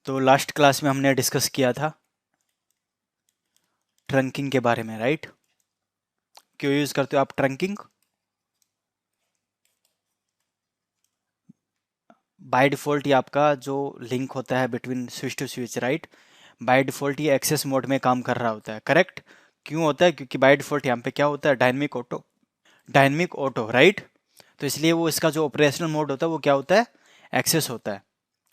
तो last class में हमने डिस्कस किया था ट्रंकिंग के बारे में, राइट? क्यों यूज करते हो आप ट्रंकिंग? बाय डिफ़ॉल्ट ये आपका जो लिंक होता है between switch to switch, right? By default ये एक्सेस मोड में काम कर रहा होता है, करेक्ट? क्यों होता है? क्योंकि बाय डिफ़ॉल्ट यहाँ पे क्या होता है, डायनेमिक ऑटो, राइट? तो इसलिए वो इसका जो ऑपरेशनल मोड होता है वो क्या होता है, एक्सेस होता है।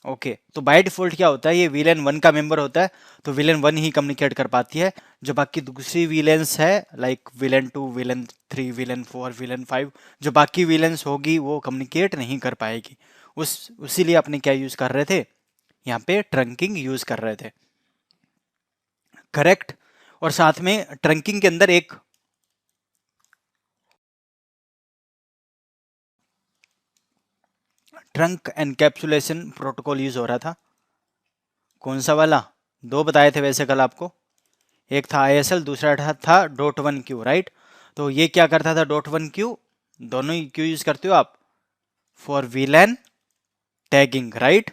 ओके, तो बाय डिफ़ॉल्ट क्या होता है, ये वीलन वन का मेंबर होता है, तो विलन वन ही कम्युनिकेट कर पाती है। जो बाकी दूसरी विलेंस है, like VLAN two, VLAN three, VLAN four, VLAN five, जो बाकी विलेंस होगी वो कम्युनिकेट नहीं कर पाएगी। उसीलिए अपने क्या यूज कर रहे थे, यहाँ पे ट्रंकिंग यूज कर रहे थे, करेक्ट? और साथ में ट्रंकिंग के अंदर एक ट्रंक एनकैप्सुलेशन प्रोटोकॉल यूज हो रहा था। कौन सा वाला? दो बताए थे वैसे कल आपको। एक था ISL, दूसरा था डॉट वन क्यू, राइट? तो ये क्या करता था, डॉट वन क्यू, दोनों ही क्यू यूज करते हो आप for villain tagging, right?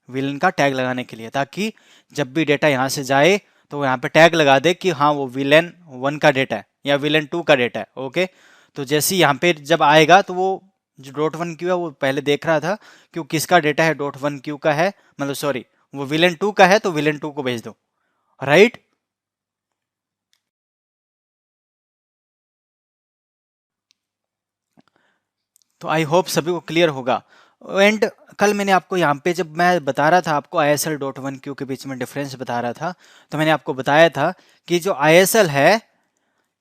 Villain का टैग लगाने के लिए, ताकि जब भी डेटा यहाँ से जाए तो वो यहाँ पे टैग लगा दे कि हाँ वो विलन वन का डेटा है या विलन टू का डेटा है। ओके, तो जैसे ही यहाँ पे जब आएगा तो वो जो डॉट वन क्यू है वो पहले देख रहा था कि वो किसका डेटा है, डॉट वन क्यू का है, मतलब सॉरी वो विलन टू का है, तो विलन टू को भेज दो, राइट? तो आई होप सभी को क्लियर होगा। एंड कल मैंने आपको यहाँ पे जब मैं बता रहा था आपको ISL डॉट वन क्यू के बीच में डिफरेंस बता रहा था, तो मैंने आपको बताया था कि जो ISL है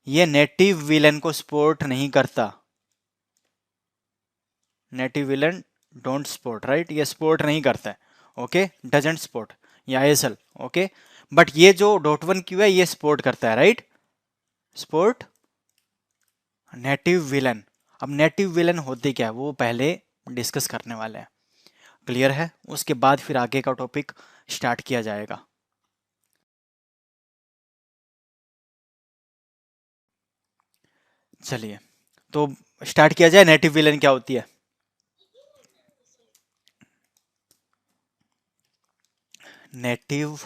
ये नेटिव विलन को सपोर्ट नहीं करता। Native villain don't support, right? ये सपोर्ट नहीं करता है, ओके, डजेंट सपोर्ट ये ISL, ओके। बट ये जो डॉट वन क्यू है ये सपोर्ट करता है, राइट? Support native villain. अब नेटिव विलन होते क्या है वो पहले डिस्कस करने वाले हैं, क्लियर है? उसके बाद फिर आगे का टॉपिक स्टार्ट किया जाएगा। चलिए, तो स्टार्ट किया जाए। नेटिव विलन क्या होती है? नेटिव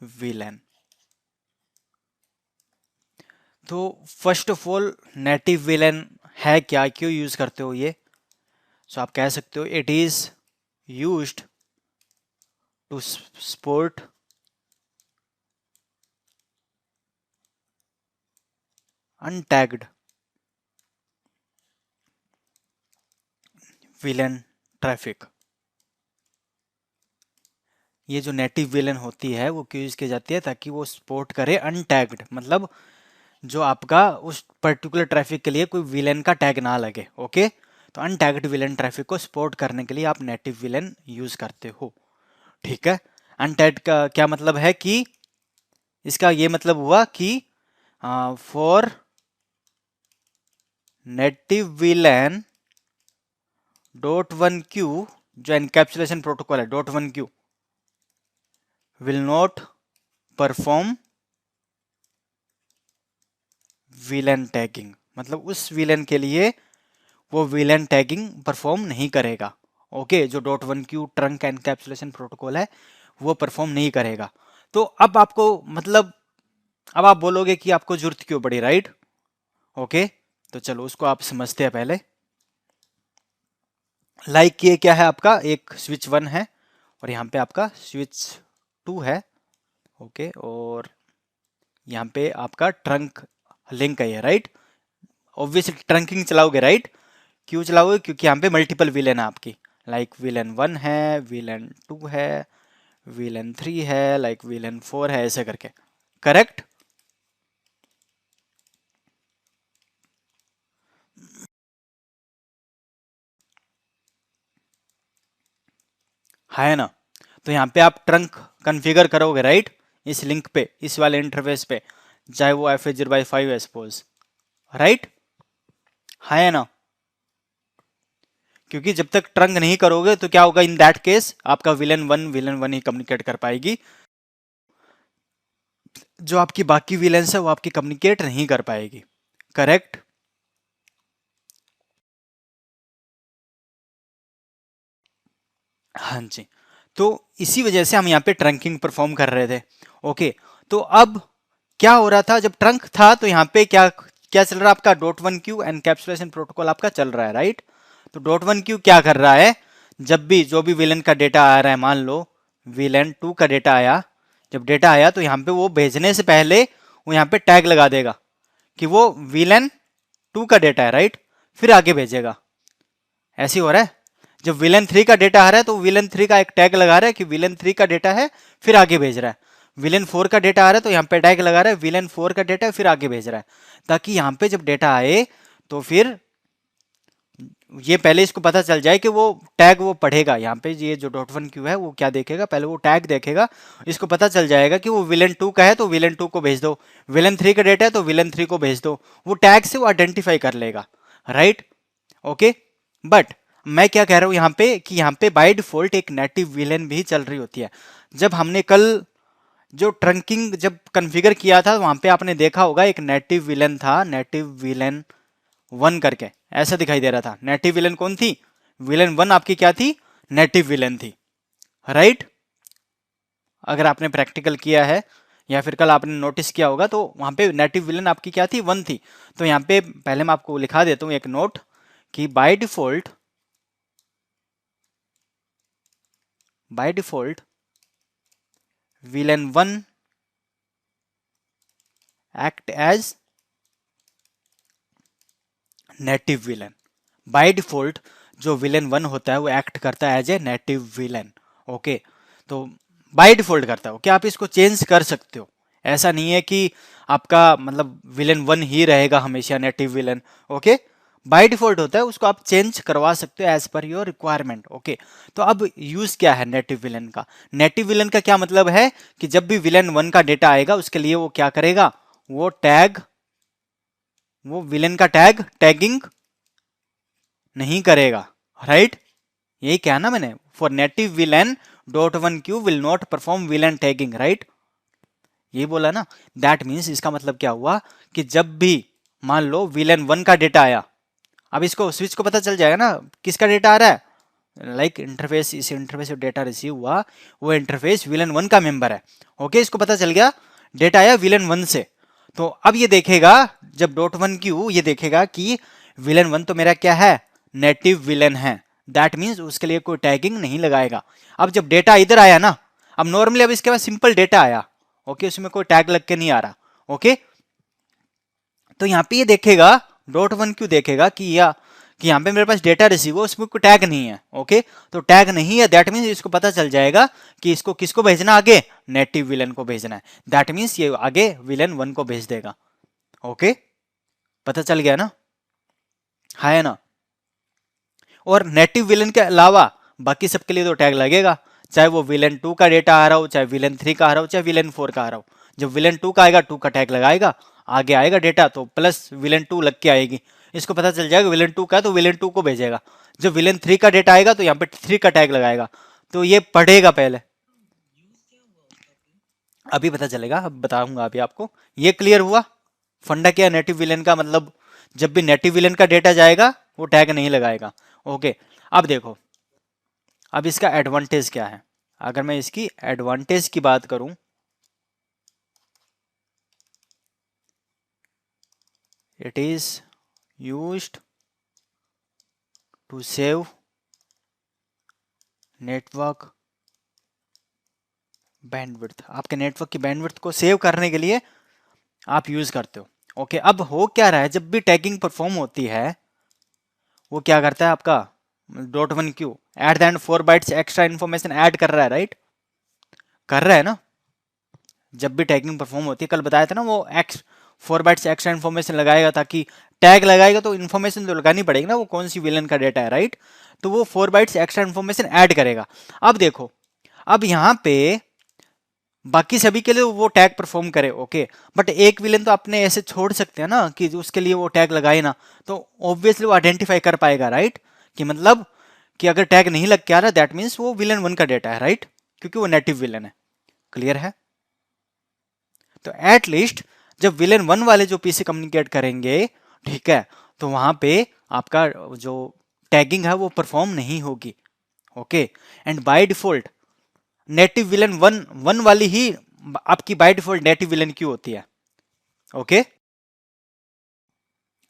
विलन, तो first of all native villain है क्या, क्यों यूज करते हो ये? सो आप कह सकते हो it is used to support untagged VLAN traffic. ये जो नेटिव विलन होती है वो क्यों यूज की जाती है, ताकि वो सपोर्ट करे अनटैग्ड, मतलब जो आपका उस पर्टिकुलर ट्रैफिक के लिए कोई विलेन का टैग ना लगे, ओके? तो अनटैग्ड विलेन ट्रैफिक को सपोर्ट करने के लिए आप नेटिव विलेन यूज करते हो, ठीक है? अनटैग्ड का क्या मतलब है कि इसका ये मतलब हुआ कि for native villain dot one Q, जो एनकैप्सुलेशन प्रोटोकॉल है dot one Q, will not perform villain tagging, मतलब उस विलेन के लिए वो विलेन टैगिंग परफॉर्म नहीं करेगा, ओके? जो dot one Q trunk encapsulation protocol है वो परफॉर्म नहीं करेगा। तो अब आपको मतलब अब आप बोलोगे कि आपको जरूरत क्यों पड़ी, राइट? ओके, तो चलो उसको आप समझते हैं पहले। लाइक ये क्या है, आपका एक स्विच वन है और यहाँ पे आपका स्विच टू है, ओके, और यहाँ पे आपका ट्रंक लिंक है, राइट? ऑब्वियसली ट्रंकिंग चलाओगे, राइट? क्यों चलाओगे? क्योंकि यहाँ पे मल्टीपल विलेन है आपकी, लाइक विलेन वन है, विलेन टू है, विलेन थ्री है, लाइक विलेन फोर है, ऐसे करके, करेक्ट? है ना? तो यहाँ पे आप ट्रंक कॉन्फ़िगर करोगे, राइट? इस लिंक पे, इस वाले इंटरफेस पे, चाहे वो FH0/5 है सपोज, राइट? है ना? क्योंकि जब तक ट्रंक नहीं करोगे तो क्या होगा, इन दैट केस आपका विलन वन ही कम्युनिकेट कर पाएगी, जो आपकी बाकी विलेंस है वो आपकी कम्युनिकेट नहीं कर पाएगी, करेक्ट? हाँ जी। तो इसी वजह से हम यहाँ पे ट्रंकिंग परफॉर्म कर रहे थे। ओके, तो अब क्या हो रहा था, जब ट्रंक था तो यहाँ पे क्या क्या चल रहा है आपका, dot one Q encapsulation protocol आपका चल रहा है, राइट। तो डॉट वन क्यू क्या कर रहा है, जब भी जो भी विलन का डेटा आ रहा है, मान लो विलन टू का डेटा आया, जब डेटा आया तो यहाँ पे वो भेजने से पहले वो यहाँ पे टैग लगा देगा कि वो विलन टू का डेटा है, राइट, फिर आगे भेजेगा। ऐसे हो रहा है, जब विलन थ्री का डेटा आ रहा है तो विलन थ्री का एक टैग लगा रहा है कि विलन थ्री का डेटा है, फिर आगे भेज रहा है। विलन फोर का डेटा आ रहा है तो यहाँ पे टैग लगा रहा है विलन फोर का डेटा है, फिर आगे भेज रहा है, ताकि यहाँ पे जब डेटा आए तो फिर ये पहले इसको पता चल जाए कि वो टैग वो पढ़ेगा। यहाँ पे ये जो डॉट वन क्यू है वो क्या देखेगा, पहले वो टैग देखेगा, इसको पता चल जाएगा कि वो विलन टू का है तो विलन टू को भेज दो, विलन थ्री का डेटा है तो विलन थ्री को भेज दो, वो टैग से वो आइडेंटिफाई कर लेगा, राइट। ओके, बट मैं क्या कह रहा हूँ यहाँ पे कि यहाँ पे बाय डिफॉल्ट एक नेटिव विलन भी चल रही होती है। जब हमने कल जो ट्रंकिंग जब कॉन्फ़िगर किया था वहां पे आपने देखा होगा एक नेटिव विलन था, नेटिव विलन वन करके ऐसा दिखाई दे रहा था। नेटिव विलन कौन थी, विलन वन आपकी क्या थी, नेटिव विलन थी, राइट। अगर आपने प्रैक्टिकल किया है या फिर कल आपने नोटिस किया होगा तो वहां पे नेटिव विलन आपकी क्या थी, वन थी। तो यहाँ पे पहले मैं आपको लिखा देता हूँ एक नोट कि by default VLAN one act as native VLAN. By default जो विलन वन होता है वो एक्ट करता है as a native VLAN. Okay, तो बाय डिफॉल्ट करता है। ओके, आप इसको चेंज कर सकते हो, ऐसा नहीं है कि आपका मतलब विलन वन ही रहेगा हमेशा native VLAN. Okay, by default होता है, उसको आप चेंज करवा सकते हो as per your requirement. Okay, तो अब यूज क्या है नेटिव विलन का, नेटिव विलन का क्या मतलब है कि जब भी विलन वन का डेटा आएगा उसके लिए वो क्या करेगा, वो टैग, वो विलन का टैगिंग नहीं करेगा, राइट। यही क्या ना मैंने, for native villain dot one Q will not perform villain tagging, right, यही बोला ना। दैट मीन्स इसका मतलब क्या हुआ कि जब भी मान लो विलन वन का डेटा आया, अब इसको स्विच को पता चल जाएगा ना किसका डेटा आ रहा है, लाइक इंटरफेस, इस इंटरफेस से डेटा रिसीव हुआ, वो इंटरफेस विलन वन का मेंबर है। ओके, इसको पता चल गया डेटा आया विलन वन से, तो अब ये देखेगा जब डॉट वन क्यू ये देखेगा कि विलन वन तो मेरा क्या है, नेटिव विलन है, दैट मीन्स उसके लिए कोई टैगिंग नहीं लगाएगा। अब जब डेटा इधर आया ना, अब नॉर्मली अब इसके पास सिंपल डेटा आया, ओके, उसमें कोई टैग लग के नहीं आ रहा। ओके, तो यहाँ पे ये देखेगा डॉट वन क्यू देखेगा कि यहाँ पे मेरे पास डेटा रिसीव हो, उसमें कोई टैग नहीं है। ओके, तो टैग नहीं है, दैट मीन्स इसको पता चल जाएगा कि इसको किसको भेजना, आगे नेटिव विलन को भेजना है, दैट मीन्स ये आगे विलन वन को भेज देगा। ओके, पता चल गया ना, है ना। और नेटिव विलन के अलावा बाकी सबके लिए तो टैग लगेगा, चाहे वो विलन टू का डेटा आ रहा हो, चाहे विलन थ्री का आ रहा हो, चाहे विलन फोर का आ रहा हो। जब विलन टू का आएगा टू का टैग लगाएगा, आगे आएगा डेटा तो प्लस विलन टू लग के आएगी, इसको पता चल जाएगा विलन टू का तो विलन टू को भेजेगा। जब विलन थ्री का डेटा आएगा तो यहाँ पे थ्री का टैग लगाएगा, तो ये पढ़ेगा पहले, अभी पता चलेगा, अब बताऊंगा अभी आपको। ये क्लियर हुआ फंडा क्या नेटिव विलन का, मतलब जब भी नेटिव विलन का डेटा जाएगा वो टैग नहीं लगाएगा। ओके, अब देखो अब इसका एडवांटेज क्या है, अगर मैं इसकी एडवांटेज की बात करूं, it is used to save network bandwidth, आपके नेटवर्क की बैंडविड्थ को सेव करने के लिए आप यूज करते हो। ओके, अब हो क्या रहा है, जब भी टैगिंग परफॉर्म होती है वो क्या करता है आपका dot one Q at the end 4 bytes extra information add कर रहा है, राइट, कर रहा है ना। जब भी टैगिंग परफॉर्म होती है, कल बताया था ना, वो 4 बाइट्स एक्स्ट्रा इन्फॉर्मेशन लगाएगा, ताकि टैग लगाएगा तो इन्फॉर्मेशन तो लगानी पड़ेगी ना, वो कौन सी विलन का डेटा है, राइट, तो वो 4 बाइट्स एक्स्ट्रा इन्फॉर्मेशन ऐड करेगा। अब देखो, अब यहाँ पे बाकी सभी के लिए वो टैग परफॉर्म करे। ओके, बट एक विलन तो अपने ऐसे छोड़ सकते हैं ना कि उसके लिए वो टैग लगाए ना, तो ऑब्वियसली वो आइडेंटिफाई कर पाएगा, राइट, कि मतलब कि अगर टैग नहीं लग के आ रहा दैट मीन्स वो विलन वन का डेटा है, राइट, क्योंकि वो नेटिव विलन है। क्लियर है, तो एटलीस्ट जब विलन वन वाले जो पी से कम्युनिकेट करेंगे, ठीक है, तो वहां पे आपका जो टैगिंग है वो परफॉर्म नहीं होगी। Okay, and by default native villain one one वाली ही आपकी बाय डिफॉल्ट नेटिव विलन क्यों होती है। Okay,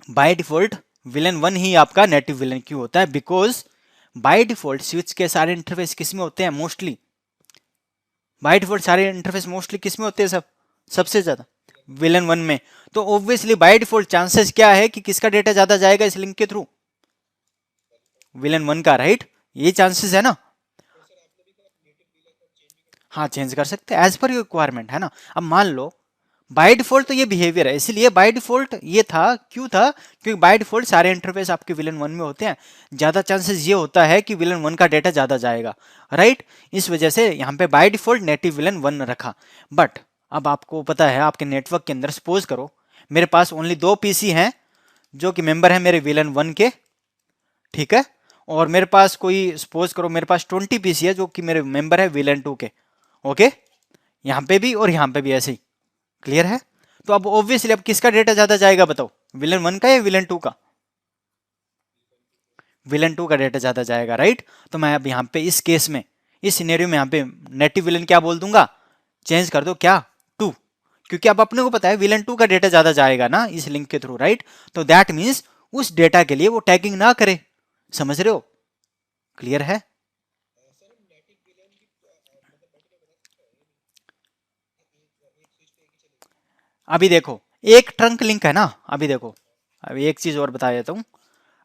by default VLAN one ही आपका नेटिव विलन क्यों होता है, बिकॉज बाय डिफॉल्ट स्विच के सारे इंटरफेस किस में होते हैं, मोस्टली बाय डिफॉल्ट सारे इंटरफेस मोस्टली किस में होते हैं, सबसे ज्यादा विलन वन में। तो ऑब्वियसली बाय डिफॉल्ट चांसेस क्या है कि किसका डेटा ज्यादा जाएगा इस लिंक के थ्रू, विलन वन का, राइट, ये चांसेस है ना। हाँ, चेंज कर सकते हैं एज पर योर रिक्वायरमेंट, है ना। अब मान लो बाय डिफॉल्ट तो ये बिहेवियर है, इसलिए बाय डिफॉल्ट ये था, क्यों था, क्योंकि बाय डिफॉल्ट सारे इंटरफेस आपके विलन वन में होते हैं, ज्यादा चांसेस ये होता है कि विलन वन का डेटा ज्यादा जाएगा, राइट। इस वजह से यहाँ पे by default native villain one रखा। बट अब आपको पता है आपके नेटवर्क के अंदर सपोज करो मेरे पास ओनली 2 पीसी हैं जो कि मेंबर है मेरे विलन वन के, ठीक है, और मेरे पास कोई सपोज करो मेरे पास 20 पीसी है जो कि मेरे मेंबर है विलन टू के। ओके, यहाँ पे भी और यहाँ पे भी ऐसे ही, क्लियर है। तो अब ऑब्वियसली अब किसका डेटा ज्यादा जाएगा बताओ, विलन वन का या विलन टू का, विलन टू का डेटा ज्यादा जाएगा, राइट। तो मैं अब यहाँ पे इस केस में इस सिनेरियो में यहाँ पे नेटिव विलन क्या बोल दूंगा, चेंज कर दो क्या, टू, क्योंकि अब अपने को पता है विलन टू का डेटा ज्यादा जाएगा ना इस लिंक के थ्रू, राइट। तो दैट मीन्स उस डेटा के लिए वो टैगिंग ना करे, समझ रहे हो, क्लियर है। अभी देखो एक ट्रंक लिंक है ना, अभी देखो अभी एक चीज और बता देता हूँ।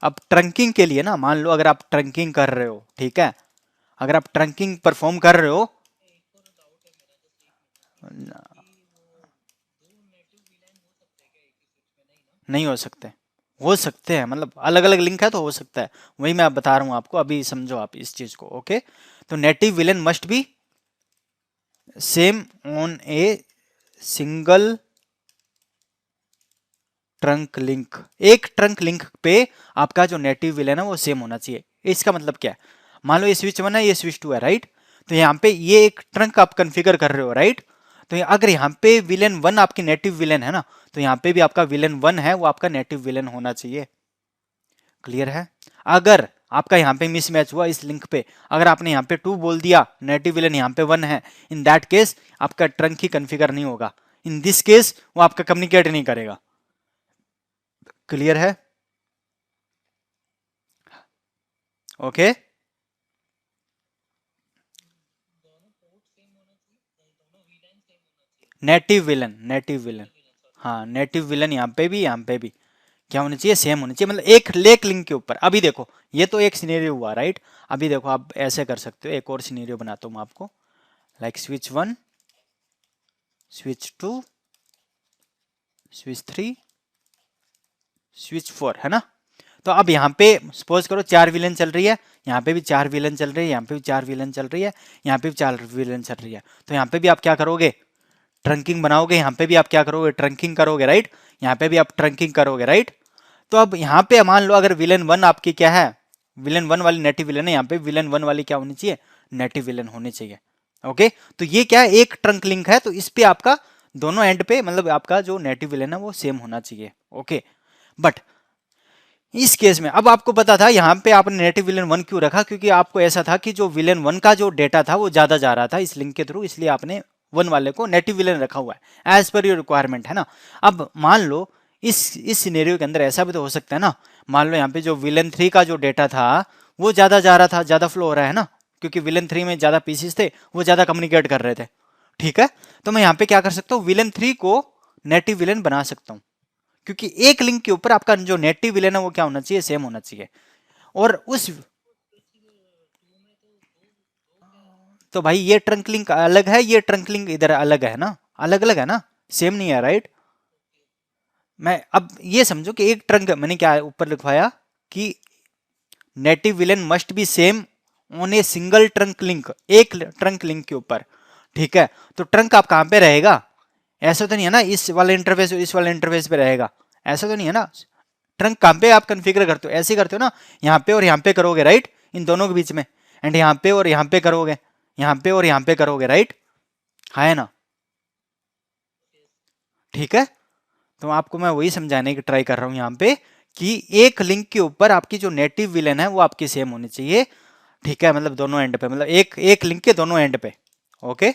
अब ट्रंकिंग के लिए ना, मान लो अगर आप ट्रंकिंग कर रहे हो, ठीक है, अगर आप ट्रंकिंग परफॉर्म कर रहे हो, नहीं हो सकते हैं, मतलब अलग अलग लिंक है तो हो सकता है, वही मैं बता रहा हूँ आपको, अभी समझो आप इस चीज को। ओके, तो native villain must be same on a single trunk link, एक ट्रंक लिंक पे आपका जो नेटिव विलन है वो सेम होना चाहिए। इसका मतलब क्या है, मान लो ये स्विच वन है ये स्विच टू है, राइट। तो यहाँ पे ये एक ट्रंक आप कॉन्फ़िगर कर रहे हो, राइट। तो अगर यहाँ पे विलन वन आपकी नेटिव विलन है ना, तो यहाँ पे भी आपका विलन वन है वो आपका नेटिव विलन होना चाहिए, क्लियर है। अगर आपका यहाँ पे मिसमैच हुआ इस लिंक पे, अगर आपने यहाँ पे टू बोल दिया नेटिव विलन यहाँ पे वन है, इन दैट केस आपका ट्रंक ही कॉन्फ़िगर नहीं होगा, इन दिस केस वो आपका कम्युनिकेट नहीं करेगा, क्लियर है। ओके, नेटिव विलन, हाँ नेटिव विलन यहाँ पे भी क्या होनी चाहिए, सेम होनी चाहिए, मतलब एक लेक लिंक के ऊपर। अभी देखो ये तो एक सिनेरियो हुआ, राइट। अभी देखो आप ऐसे कर सकते हो, एक और सिनेरियो बनाता हूँ आपको, like switch one, switch to, switch three, switch four, है ना। तो अब यहाँ पे सपोज करो 4 विलन चल रही है, यहाँ पे भी 4 विलन चल रही है, यहाँ पे भी 4 विलन चल रही है, यहाँ पे भी 4 विलन चल रही है। तो यहाँ पे भी आप क्या करोगे, ट्रंकिंग बनाओगे, यहाँ पे भी आप क्या करोगे, ट्रंकिंग करोगे, राइट। यहाँ पे भी आप ट्रंकिंग करोगे, राइट। तो अब यहाँ पे मान लो अगर विलन वन आपकी क्या है, विलन वन वाली नेटिव विलन है, यहाँ पे विलन वन वाली क्या होनी चाहिए, नेटिव विलन होनी चाहिए। ओके, तो ये क्या है, एक ट्रंक लिंक है, तो इस पे आपका दोनों एंड पे मतलब आपका जो नेटिव विलन है वो सेम होना चाहिए। ओके, बट इस केस में अब आपको पता था यहाँ पे आपने नेटिव विलन वन क्यों रखा, क्योंकि आपको ऐसा था कि जो विलन वन का जो डेटा था वो ज्यादा जा रहा था इस लिंक के थ्रू, इसलिए आपने वन वाले को नेटिव विलन रखा हुआ है एज पर योर रिक्वायरमेंट, है ना। अब मान लो इस सिनेरियो के अंदर ऐसा भी तो हो सकता है ना, मान लो यहाँ पे जो विलन थ्री का जो डेटा था वो ज्यादा जा रहा था, ज्यादा फ्लो हो रहा है ना, क्योंकि विलन थ्री में ज्यादा पीसीस थे, वो ज्यादा कम्युनिकेट कर रहे थे, ठीक है। तो मैं यहाँ पे क्या कर सकता हूँ, विलन थ्री को नेटिव विलन बना सकता हूँ, क्योंकि एक लिंक के ऊपर आपका जो नेटिव विलन है वो क्या होना चाहिए, सेम होना चाहिए। और उस तो भाई ये ट्रंक लिंक अलग है, ये ट्रंक लिंक इधर अलग है ना, अलग अलग है ना, सेम नहीं है, राइट। मैं अब ये समझो कि एक ट्रंक मैंने क्या ऊपर लिखवाया कि native villain must be same on a single trunk link, एक ट्रंक लिंक के ऊपर, ठीक है। तो ट्रंक आप कहाँ पे रहेगा, ऐसा तो नहीं है ना इस वाले इंटरफेस इस वाले इंटरफेस पे रहेगा, ऐसा तो नहीं है ना। ट्रंक कहाँ पे आप कन्फिगर करते हो, ऐसे करते हो ना, यहाँ पे और यहाँ पे करोगे, राइट, इन दोनों के बीच में, एंड यहाँ पे और यहाँ पे करोगे, यहाँ पे और यहाँ पे करोगे, राइट, है ना, ठीक है। तो आपको मैं वही समझाने की ट्राई कर रहा हूँ यहाँ पे कि एक लिंक के ऊपर आपकी जो नेटिव विलन है वो आपकी सेम होनी चाहिए, ठीक है, मतलब दोनों एंड पे, मतलब एक एक लिंक के दोनों एंड पे। ओके।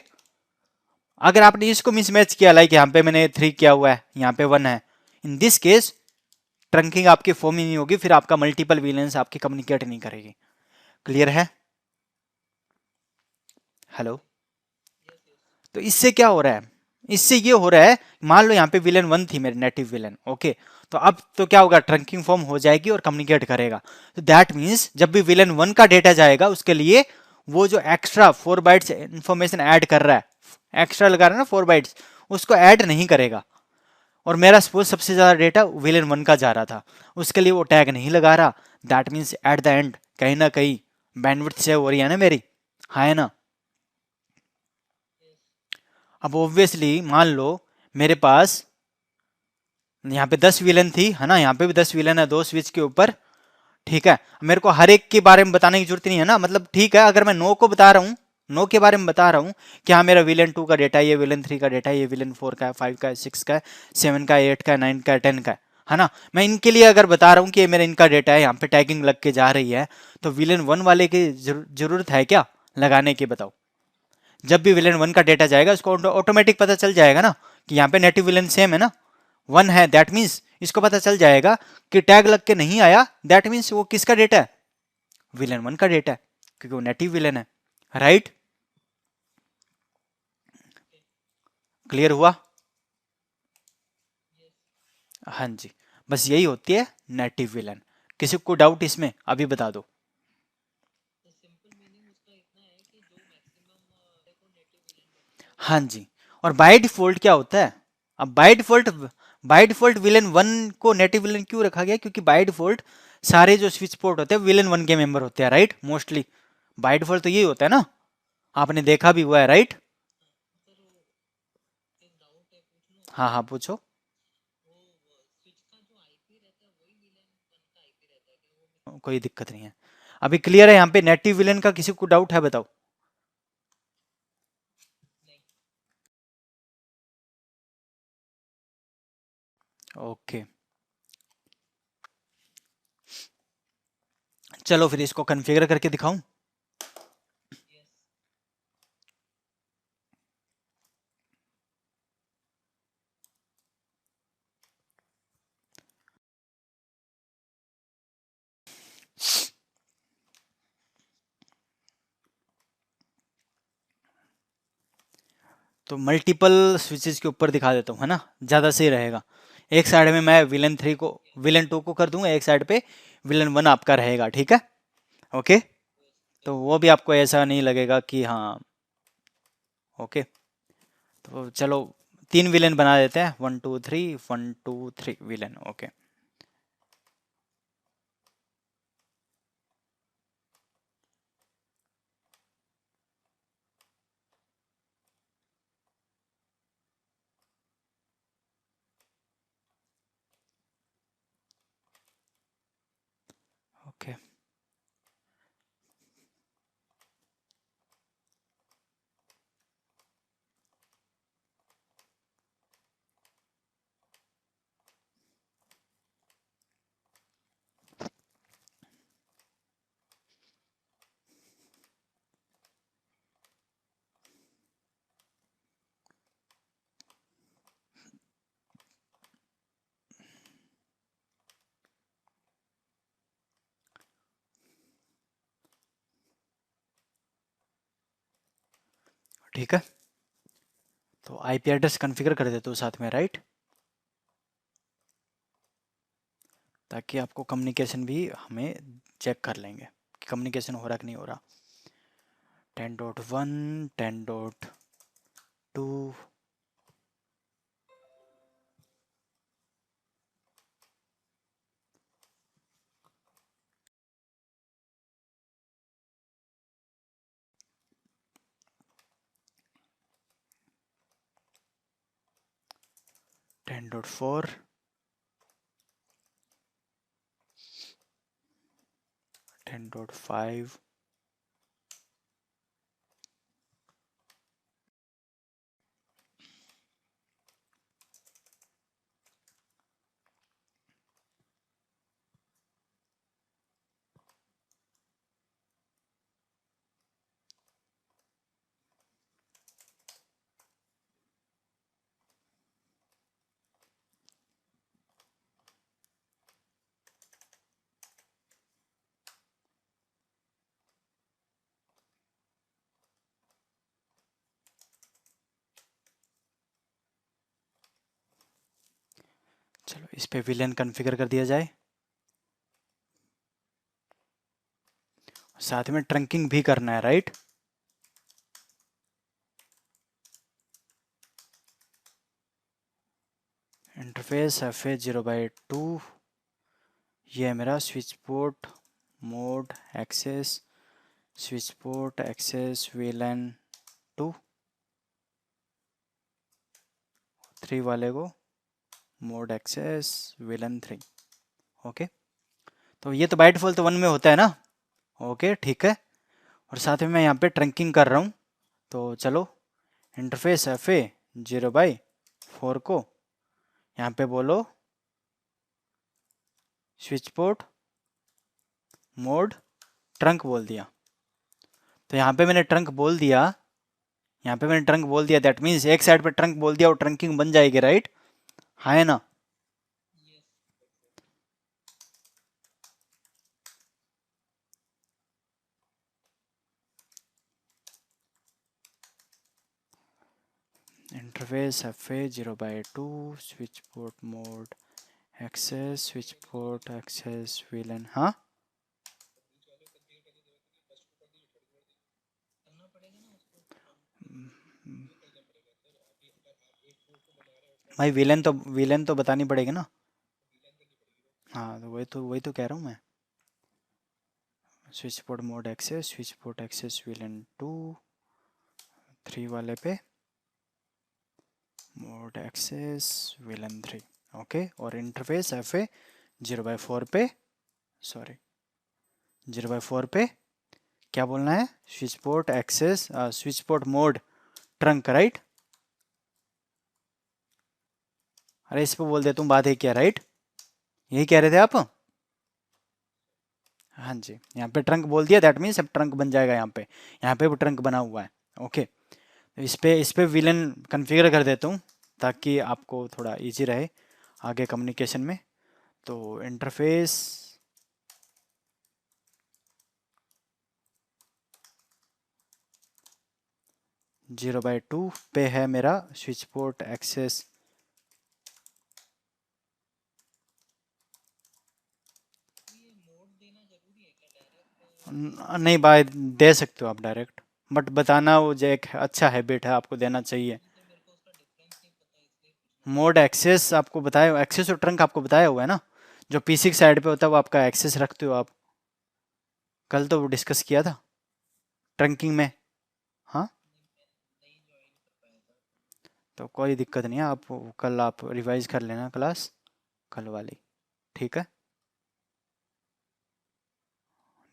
अगर आपने इसको मिसमैच किया, लाइक यहाँ पे मैंने 3 किया हुआ है, यहाँ पे 1 है, इन दिस केस ट्रंकिंग आपकी फॉर्म ही नहीं होगी, फिर आपका मल्टीपल विलेंस आपकी कम्युनिकेट नहीं करेगी। क्लियर है? हेलो। तो इससे क्या हो रहा है, इससे ये हो रहा है, मान लो यहाँ पे विलेन 1 थी मेरी नेटिव विलेन, ओके, तो अब तो क्या होगा, ट्रंकिंग फॉर्म हो जाएगी और कम्युनिकेट करेगा। तो दैट मीन्स जब भी विलेन 1 का डेटा जाएगा उसके लिए वो जो एक्स्ट्रा 4 बाइट्स इंफॉर्मेशन ऐड कर रहा है, एक्स्ट्रा लगा रहा है ना 4 बाइट्स, उसको ऐड नहीं करेगा। और मेरा सपोज सबसे ज्यादा डेटा विलेन 1 का जा रहा था, उसके लिए वो टैग नहीं लगा रहा। That means at the end कहीं ना कहीं बैंडविड्थ सेव हो रही है ना मेरी, हाँ है ना? अब ऑब्वियसली मान लो मेरे पास यहाँ पे 10 विलन थी, है ना, यहाँ पे भी 10 विलन है 2 स्विच के ऊपर, ठीक है। मेरे को हर एक के बारे में बताने की जरूरत नहीं है ना, मतलब ठीक है, अगर मैं नो को बता रहा हूँ, नो के बारे में बता रहा हूँ कि हाँ मेरा विलन 2 का डेटा है, ये विलन 3 का डेटा है, ये विलन 4 का है, 5 का है, 6 का है, 7 का है, 8 का है, 9 का है, 10 का है ना, मैं इनके लिए अगर बता रहा हूँ कि ये मेरा इनका डेटा है, यहाँ पे टैगिंग लग के जा रही है, तो विलन 1 वाले की जरूरत है क्या लगाने की, बताओ? जब भी विलन 1 का डेटा जाएगा उसको ऑटोमेटिक पता चल जाएगा ना कि यहाँ पे नेटिव विलन सेम है ना, 1 है, दैट मीन्स इसको पता चल जाएगा कि टैग लग के नहीं आया, दैट मीन्स वो किसका डेटा है, विलन 1 का डेटा है, क्योंकि वो नेटिव विलन है, राइट? क्लियर हुआ? हाँ जी, बस यही होती है नेटिव विलन। किसी को डाउट इसमें अभी बता दो। हाँ जी। और बाय डिफॉल्ट क्या होता है, अब बाय डिफॉल्ट विलन 1 को नेटिव विलन क्यों रखा गया, क्योंकि बाय डिफॉल्ट सारे जो स्विच पोर्ट होते हैं विलन 1 के मेंबर होते हैं, राइट? मोस्टली बाय डिफॉल्ट तो यही होता है ना, आपने देखा भी हुआ है, राइट? हाँ हाँ पूछो। कोई दिक्कत नहीं है, अभी क्लियर है यहाँ पे नेटिव विलन का, किसी को डाउट है बताओ? ओके, चलो फिर इसको कन्फिगर करके दिखाऊं। तो मल्टीपल स्विचेस के ऊपर दिखा देता हूँ, है ना, ज़्यादा सही रहेगा। एक साइड में मैं विलन 3 को, विलन 2 को कर दूंगा, एक साइड पे विलन 1 आपका रहेगा, ठीक है? ओके, तो वो भी आपको ऐसा नहीं लगेगा कि हाँ, ओके। तो चलो 3 विलन बना देते हैं, 1 2 3, 1 2 3 विलन, ओके। ओके, ठीक है। तो आईपी एड्रेस कॉन्फ़िगर कर देते हो साथ में, राइट? ताकि आपको कम्युनिकेशन भी हमें चेक कर लेंगे कि कम्युनिकेशन हो रहा कि नहीं हो रहा। 10.1, 10.2, 10.4, 10.5, चलो इस पे विलेन कॉन्फ़िगर कर दिया जाए, साथ में ट्रंकिंग भी करना है, राइट। इंटरफेस FA0/2, ये है मेरा switch port mode access, switch port access VLAN 2, 3 वाले को मोड एक्सेस VLAN 3। ओके, तो ये तो बाय डिफॉल्ट तो 1 में होता है ना। ओके ठीक है, और साथ में मैं यहाँ पे ट्रंकिंग कर रहा हूँ, तो चलो इंटरफेस FA0/4 को यहाँ पे बोलो स्विच पोर्ट मोड ट्रंक बोल दिया। तो यहाँ पे मैंने ट्रंक बोल दिया, यहाँ पे मैंने ट्रंक बोल दिया, दैट मीन्स एक साइड पे ट्रंक बोल दिया और ट्रंकिंग बन जाएगी, राइट। हाँ है ना। Interface FA0/2 switch port mode access, switch port access VLAN। हाँ भाई, VLAN तो बतानी पड़ेगी ना। हाँ तो वही तो कह रहा हूँ मैं। Switch port mode access, switch port access VLAN 2, 3 वाले पे मोड एक्सेस VLAN 3। ओके, और इंटरफेस FA0/4 पे, सॉरी 0/4 पे क्या बोलना है, switch port access switch port mode trunk, right. अरे इस पे बोल देता हूँ, बात है क्या, राइट। यही कह रहे थे आप। हाँ जी, यहाँ पे ट्रंक बोल दिया, दैट मीन्स अब ट्रंक बन जाएगा यहाँ पे भी ट्रंक बना हुआ है। ओके, तो इस पे विलन कॉन्फ़िगर कर देता हूँ ताकि आपको थोड़ा इजी रहे आगे कम्युनिकेशन में। तो इंटरफेस 0/2 पे है मेरा स्विच पोर्ट एक्सेस, नहीं भाई दे सकते हो आप डायरेक्ट, बट बताना वो जो एक अच्छा हैबिट है, आपको देना चाहिए। मोड एक्सेस आपको बताया, एक्सेस और ट्रंक आपको बताया हुआ है ना, जो पीसी की साइड पे होता है वो आपका एक्सेस रखते हो आप, कल तो वो डिस्कस किया था ट्रंकिंग में। हाँ तो कोई दिक्कत नहीं है, आप कल आप रिवाइज कर लेना क्लास कल वाली, ठीक है।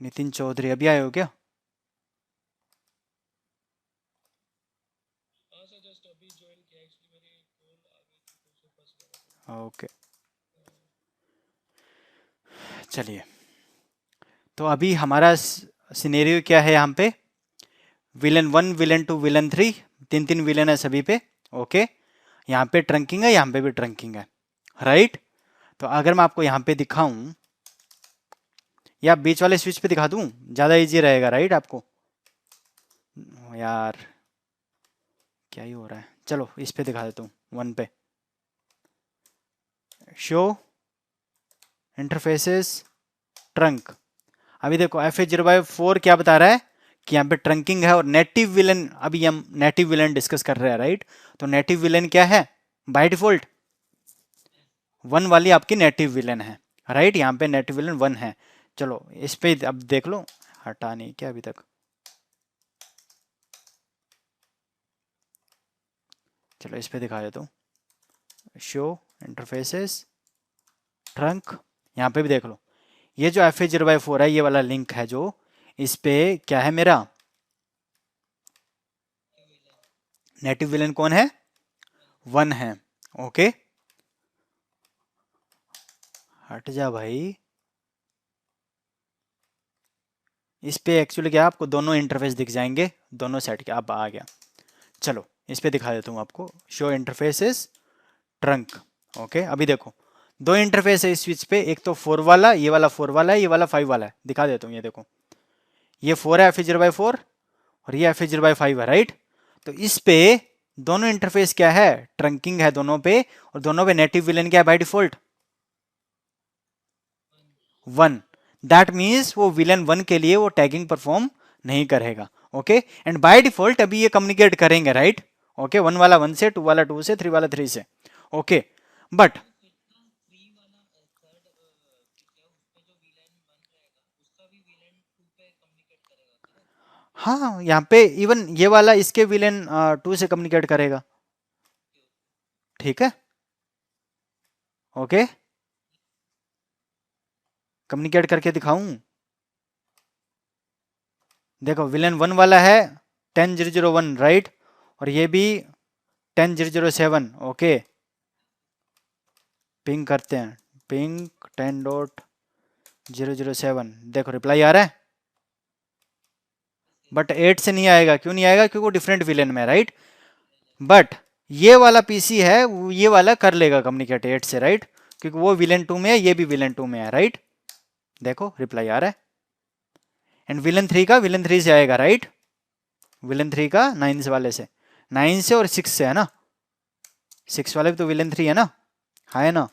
नितिन चौधरी अभी आए हो क्या? ओके चलिए, तो अभी हमारा सिनेरियो क्या है यहाँ पे, विलन 1 विलन 2 विलन 3, 3 विलन है सभी पे। ओके, यहाँ पे ट्रंकिंग है, यहाँ पे भी ट्रंकिंग है, राइट। तो अगर मैं आपको यहाँ पे दिखाऊं या बीच वाले स्विच पे दिखा दूं, ज़्यादा इजी रहेगा, राइट आपको। यार क्या ही हो रहा है, चलो इस पे दिखा देता हूँ 1 पे, शो इंटरफेसेस ट्रंक। अभी देखो FA0/4 क्या बता रहा है कि यहाँ पे ट्रंकिंग है और नेटिव विलन, अभी हम नेटिव विलन डिस्कस कर रहे हैं, राइट। तो नेटिव विलन क्या है, बाय डिफॉल्ट 1 वाली आपकी नेटिव विलन है, राइट। यहाँ पे नेटिव विलन 1 है। चलो इस पे अब देख लो, हटा नहीं क्या अभी तक, चलो इस पे दिखा देता हूँ, शो इंटरफेसेस ट्रंक। यहाँ पे भी देख लो, ये जो FA0/4 है, ये वाला लिंक है जो, इस पे क्या है मेरा नेटिव विलन कौन है, 1 है। ओके हट जा भाई, इस पे एक्चुअली क्या आपको दोनों इंटरफेस दिख जाएंगे, दोनों सेट के, अब आ गया। चलो इस पे दिखा देता हूँ आपको, शो इंटरफेसेस ट्रंक। ओके अभी देखो, दो इंटरफेस है इस स्विच पे, एक तो 4 वाला, ये वाला 4 वाला है, ये वाला 5 वाला है, दिखा देता हूँ। ये देखो, ये 4 है FA0/4 और ये FA0/5 है, राइट। तो इस पे दोनों इंटरफेस क्या है, ट्रंकिंग है दोनों पे, और दोनों पे नेटिव विलन क्या है बाय डिफॉल्ट, 1, दैट मीन्स वो विलन 1 के लिए वो टैगिंग परफॉर्म नहीं करेगा। ओके, एंड बाय डिफॉल्ट अभी ये कम्युनिकेट करेंगे, राइट। ओके, 1 वाला 1 से, 2 वाला 2 से, 3 वाला 3 से। ओके, बट हाँ, यहाँ पे इवन ये वाला इसके विलेन 2 से कम्युनिकेट करेगा। ठीक है, ओके, कम्युनिकेट करके दिखाऊं। देखो विलेन 1 वाला है 10001, राइट, और ये भी 10007। ओके, पिंग करते हैं, पिंग 10.007। देखो रिप्लाई आ रहा है, बट 8 से नहीं आएगा। क्यों नहीं आएगा? क्योंकि वो डिफरेंट विलेन में, राइट। बट ये वाला पीसी है, ये वाला कर लेगा कम्युनिकेट 8 से, राइट, क्योंकि वो विलेन 2 में है, ये भी विलेन 2 में है, राइट। देखो रिप्लाई आ रहा है। एंड विलेन 3 का विलेन 3 से आएगा, राइट, विलेन 3 का 9 वाले से, 9 से और 6 से है ना, 6 वाले भी तो विलेन 3 है ना, हाँ है ना।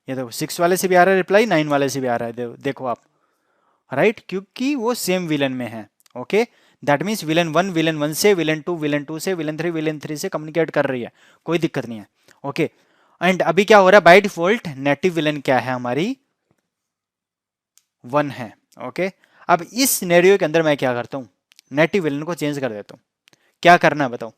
ये देखो 6 वाले से भी आ रहा है रिप्लाई, 9 वाले से भी आ रहा है, देखो आप, राइट, क्योंकि वो सेम विलन में है। ओके, दैट मीन्स विलन 1 से, विलन 2 विलन 2 से, विलन 3 से कम्युनिकेट कर रही है, कोई दिक्कत नहीं है। ओके, एंड अभी क्या हो रहा है, बाय डिफॉल्ट नेटिव विलन क्या है हमारी, 1 है। ओके, अब इस सिनेरियो के अंदर मैं क्या करता हूँ, नेटिव विलन को चेंज कर देता हूँ। क्या करना है बताओ?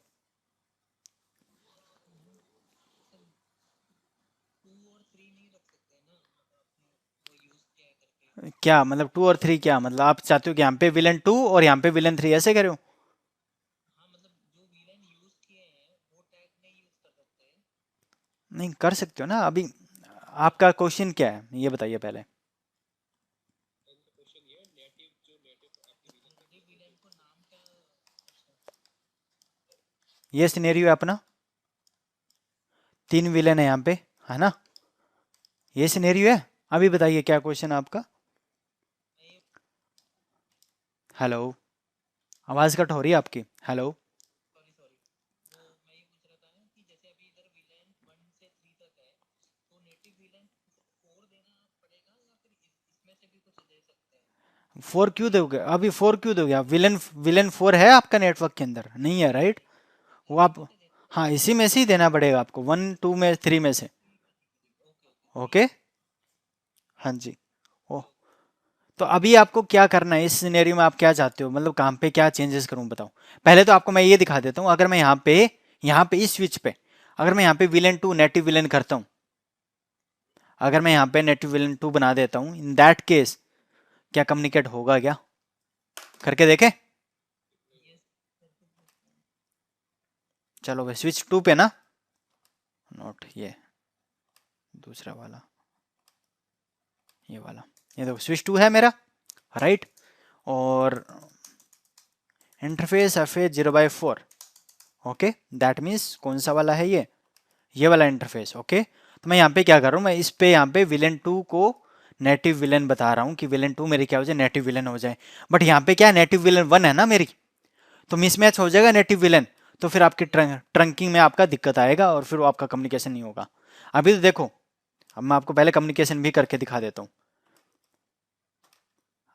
क्या मतलब 2 और 3? क्या मतलब आप चाहते हो कि यहाँ पे विलन 2 और यहाँ पे विलन 3 ऐसे करो? नहीं कर सकते हो ना। अभी आपका क्वेश्चन क्या है ये बताइए पहले। ये सिनेरियो है अपना, 3 विलन है यहाँ पे, है ना, ये सिनेरियो है। अभी बताइए क्या क्वेश्चन है आपका। हेलो, आवाज़ कट हो रही है आपकी, हेलो। फोर क्यों दोगे? अभी 4 क्यों दोगे आप? विलन विलन 4 है आपका नेटवर्क के अंदर? नहीं है, राइट। वो आप, हाँ इसी में से ही देना पड़ेगा आपको, 1 2 में 3 में से। ओके, हाँ जी। ओ, तो अभी आपको क्या करना है इस सिनेरियो में? आप क्या चाहते हो, मतलब कहाँ पे क्या चेंजेस करूँ बताओ। पहले तो आपको मैं ये दिखा देता हूँ, अगर मैं यहाँ पे इस स्विच पे, अगर मैं यहाँ पे विलन 2 नेटिव विलन करता हूँ, अगर मैं यहाँ पे नेटिव विलन 2 बना देता हूँ, इन दैट केस क्या कम्युनिकेट होगा क्या? करके देखे? चलो भाई स्विच 2 पे ना, नोट ये दूसरा वाला, ये वाला, ये देखो स्विच 2 है मेरा, राइट, और interface F A 0/4। Okay, that means कौन सा वाला है ये वाला इंटरफेस। ओके, तो मैं यहाँ पे क्या कर रहा हूँ, मैं इस पे यहाँ पे विलन 2 को नेटिव विलन बता रहा हूँ कि विलन 2 मेरी क्या हो जाए, नेटिव विलन हो जाए। बट यहाँ पे क्या है, नेटिव विलन 1 है ना मेरी, तो मिसमैच हो जाएगा नेटिव विलन, तो फिर आपकी ट्रंकिंग में आपका दिक्कत आएगा और फिर वो आपका कम्युनिकेशन नहीं होगा। अभी तो देखो, अब मैं आपको पहले कम्युनिकेशन भी करके दिखा देता हूँ।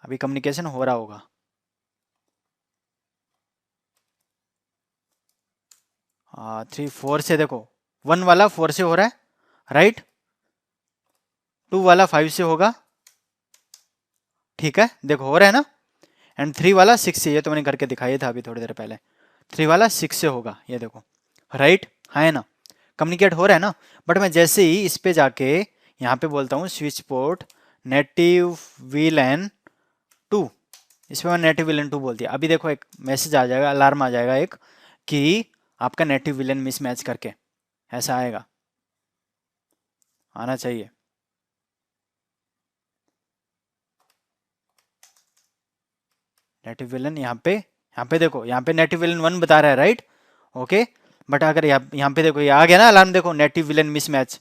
अभी कम्युनिकेशन हो रहा होगा, 3 4 से, देखो 1 वाला 4 से हो रहा है, राइट, 2 वाला 5 से होगा, ठीक है, देखो हो रहा है ना, एंड 3 वाला 6 से, ये तो मैंने करके दिखाया था अभी थोड़ी देर पहले, 3 वाला 6 से होगा, ये देखो, राइट, हाँ है ना, कम्युनिकेट हो रहा है ना। बट मैं जैसे ही इस पे जाके यहाँ पे बोलता हूँ स्विच पोर्ट नेटिव विलन 2, इस पर मैं नेटिव विलन 2 बोल दिया, अभी देखो एक मैसेज आ जाएगा, अलार्म आ जाएगा एक, कि आपका नेटिव विलन मिसमैच करके, ऐसा आएगा, आना चाहिए। नेटिव विलन यहाँ पे देखो, यहाँ पे नेटिव विलन 1 बता रहा है, राइट। ओके, बट अगर यहाँ पे देखो, ये आ गया ना अलार्म, देखो नेटिव विलन मिसमैच,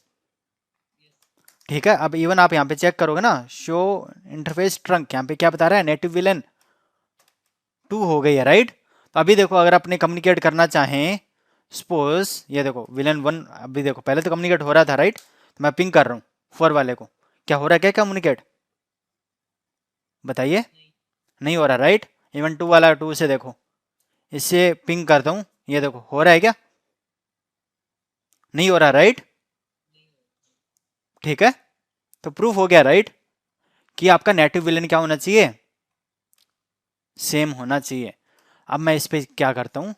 ठीक है। अब इवन आप यहाँ पे चेक करोगे ना, शो इंटरफेस ट्रंक, यहाँ पे क्या बता रहा है, नेटिव विलन 2 हो गई है, राइट। तो अभी देखो अगर अपने कम्युनिकेट करना चाहें सपोज ये देखो विलन वन, अभी देखो पहले तो कम्युनिकेट हो रहा था राइट, तो मैं पिंग कर रहा हूँ 4 वाले को, क्या हो रहा है, क्या कम्युनिकेट बताइए, नहीं हो रहा राइट। इवन 2 वाला 2 से देखो, इससे पिंग करता हूँ, ये देखो हो रहा है क्या, नहीं हो रहा राइट, ठीक है। तो प्रूफ हो गया राइट कि आपका नेटिव विलन क्या होना चाहिए, सेम होना चाहिए। अब मैं इस पे क्या करता हूँ,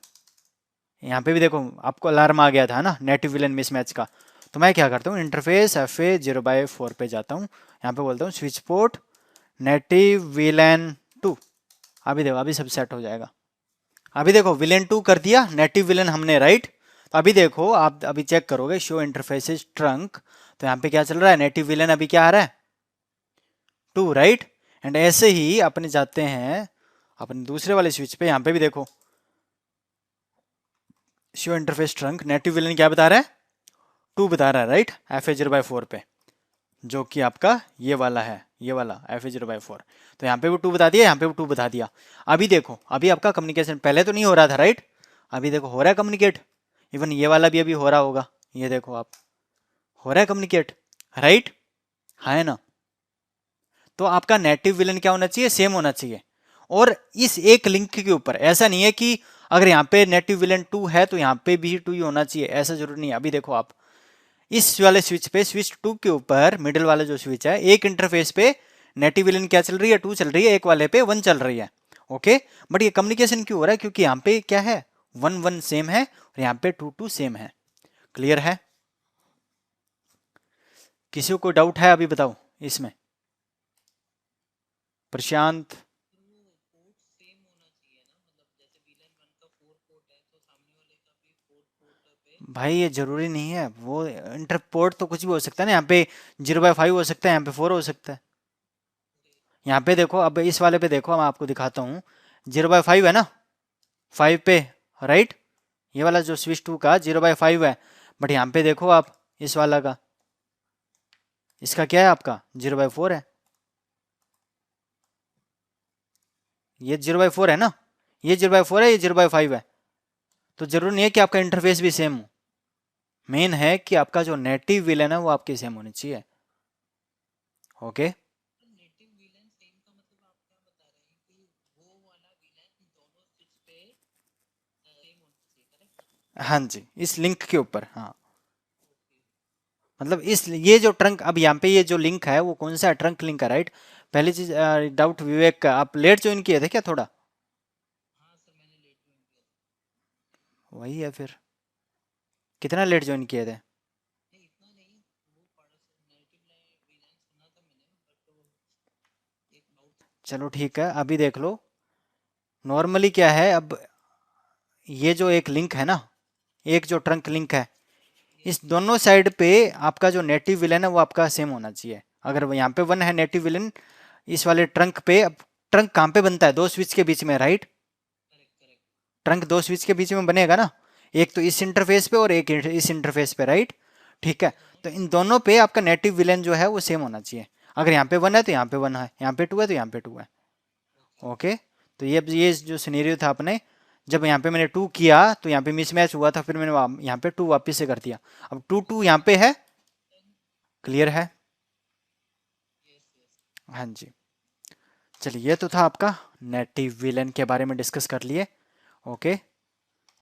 यहाँ पे भी देखो आपको अलार्म आ गया था ना नेटिव विलन मिसमैच का, तो मैं क्या करता हूँ इंटरफेस FA0/4 पे जाता हूँ, यहाँ पे बोलता हूँ स्विच पोर्ट नेटिव विलन 2। अभी देखो अभी सब सेट हो जाएगा। अभी देखो विलेन 2 कर दिया नेटिव विलेन हमने राइट। तो अभी देखो आप अभी चेक करोगे शो इंटरफेसेस ट्रंक, तो यहाँ पे क्या चल रहा है, नेटिव विलेन अभी क्या आ रहा है 2 राइट। एंड ऐसे ही अपने जाते हैं अपने दूसरे वाले स्विच पे, यहाँ पे भी देखो show interface trunk native villain क्या बता रहा है 2 बता रहा है राइट FA0/4 पे, जो कि आपका ये वाला है, ये वाला FA0/4। तो यहाँ पे भी 2 बता दिया, यहाँ पे भी 2 बता दिया। अभी देखो अभी आपका कम्युनिकेशन पहले तो नहीं हो रहा था राइट, अभी देखो हो रहा है कम्युनिकेट। इवन ये वाला भी अभी हो रहा होगा, ये देखो आप हो रहा है कम्युनिकेट राइट, है ना। तो आपका नेटिव विलन क्या होना चाहिए, सेम होना चाहिए। और इस एक लिंक के ऊपर ऐसा नहीं है कि अगर यहाँ पे नेटिव विलन 2 है तो यहाँ पे भी 2 ही होना चाहिए, ऐसा जरूरी नहीं है। अभी देखो आप इस वाले स्विच पे स्विच 2 के ऊपर मिडिल वाला जो स्विच है, एक इंटरफेस पे नेटिव विलन क्या चल रही है 2 चल रही है, एक वाले पे 1 चल रही है, ओके। बट ये कम्युनिकेशन क्यों हो रहा है, क्योंकि यहाँ पे क्या है 1 1 सेम है और यहाँ पे 2 2 सेम है। क्लियर है, किसी को कोई डाउट है अभी बताओ इसमें, प्रशांत। भाई ये जरूरी नहीं है, वो इंटरपोर्ट तो कुछ भी हो सकता है ना, यहाँ पे 0/5 हो सकता है, यहाँ पे 4 हो सकता है। यहाँ पे देखो अब इस वाले पे देखो, मैं आपको दिखाता हूँ 0/5 है ना 5 पे राइट, ये वाला जो स्विच 2 का 0/5 है। बट यहाँ पे देखो आप इस वाला का, इसका क्या है आपका 0/4 है, ये 0/4 है ना, ये 0/4 है, ये 0/5 है। तो जरूरी नहीं है कि आपका इंटरफेस भी सेम हो, मेन है कि आपका जो नेटिव विलन है वो आपके सेम होनी चाहिए, ओके। हाँ जी, इस लिंक के ऊपर, हाँ। मतलब इस ये जो ट्रंक अब यहाँ पे ये जो लिंक है वो कौन सा है, ट्रंक लिंक है राइट। पहली चीज डाउट विवेक का, आप लेट ज्वाइन किए थे क्या थोड़ा, वही है फिर, कितना लेट ज्वाइन किए थे। चलो ठीक है, अभी देख लो नॉर्मली क्या है। अब ये जो एक लिंक है ना, एक जो ट्रंक लिंक है, इस दोनों साइड पे आपका जो नेटिव विलन है वो आपका सेम होना चाहिए। अगर यहाँ पे 1 है नेटिव विलन इस वाले ट्रंक पे, अब ट्रंक कहाँ पे बनता है, 2 स्विच के बीच में राइट, ट्रंक 2 स्विच के बीच में बनेगा ना, एक तो इस इंटरफेस पे और एक इस इंटरफेस पे राइट, ठीक है। तो इन दोनों पे आपका नेटिव विलेन जो है वो सेम होना चाहिए। अगर यहाँ पे 1 है तो यहाँ पे 1 है, यहाँ पे 2 है तो यहाँ पे 2 है, ओके। तो ये जो सिनेरियो था अपने, जब यहाँ पे मैंने 2 किया तो यहाँ पे मिसमैच हुआ था, फिर मैंने यहाँ पे 2 वापस से कर दिया। अब 2 2 यहाँ पे है, क्लियर है, हाँ जी। चलिए ये तो था आपका नेटिव विलेन के बारे में डिस्कस कर लिए, ओके।